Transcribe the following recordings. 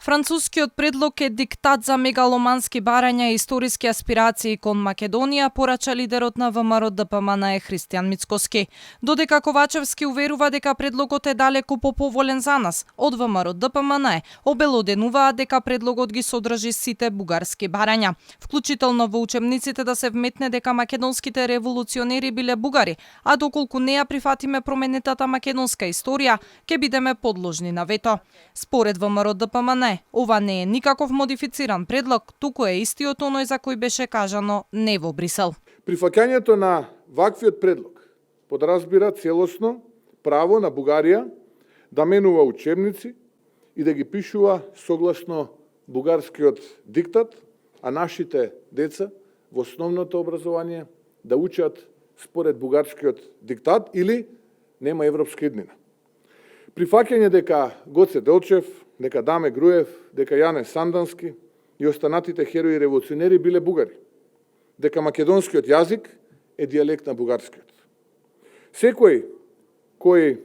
Францускиот предлог е диктат за мегаломански барања и историски аспирации кон Македонија, порача лидерот на ВМРО ДПМН Христијан Мицкоски. Додека Ковачевски уверува дека предлогот е далеку поповолен за нас, од ВМРО ДПМН обелоденуваат дека предлогот ги содржи сите бугарски барања, вклучително во учебниците да се вметне дека македонските револуционери биле бугари, а доколку не ја прифатиме променетата македонска историја, ќе бидеме подложни на вето. Според ВМРО ДПМН, ова не е никаков модифициран предлог, туку е истиот оној за кој беше кажано не во Брисел. Прифаќањето на ваквиот предлог подразбира целосно право на Бугарија да менува учебници и да ги пишува согласно бугарскиот диктат, а нашите деца во основното образование да учат според бугарскиот диктат или нема европска иднина. Прифаќање дека Гоце Делчев, дека Даме Груев, дека Јане Сандански и останатите херои револуционери биле бугари, дека македонскиот јазик е дијалект на бугарскиот. Секој кој,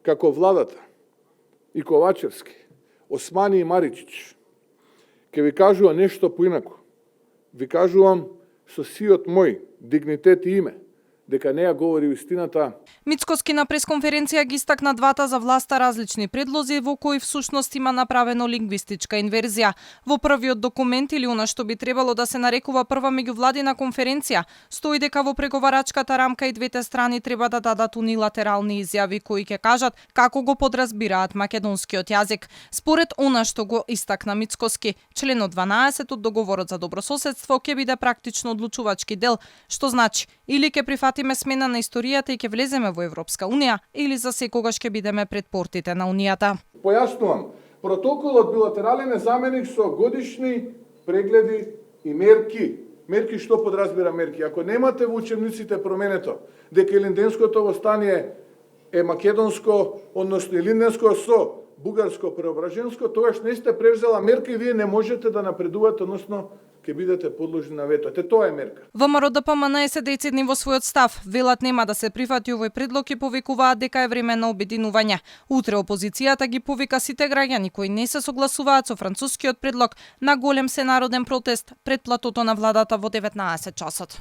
како владата и Ковачевски, Османи и Маричич, ќе ви кажува нешто поинаку, ви кажувам со сиот мој дигнитет и име, дека не ја говори истината. Мицкоски на пресконференција ги истакна двата за власта различни предлози во кои всушност има направено лингвистичка инверзија. Во првиот документ или она што би требало да се нарекува прва меѓувладина конференција, стои дека во преговарачката рамка и двете страни треба да дадат унилатерални изјави кои ќе кажат како го подразбираат македонскиот јазик. Според она што го истакна Мицкоски, членот 12 од договорот за добрососедство ќе биде практично одлучувачки дел, што значи или ќе прифатиме смена на историјата и ќе влеземе во Европска унија, или за секогаш ќе бидеме пред портите на унијата. Појаснувам, протоколот билатерален е заменик со годишни прегледи и мерки. Мерки што подразбира мерки? Ако немате во учебниците променето дека Илинденското востание е македонско, односно Илинденско со бугарско преображенско, тогаш не сте превзела мерка и вие не можете да напредувате, односно ќе бидете подложни на вето. Тоа е мерка. ВМРО ДПМН се децидни во својот став. Велат нема да се прифати овој предлог и повикуваат дека е време на обединување. Утре опозицијата ги повика сите граѓани кои не се согласуваат со францускиот предлог на голем сенароден протест пред платото на владата во 19 часот.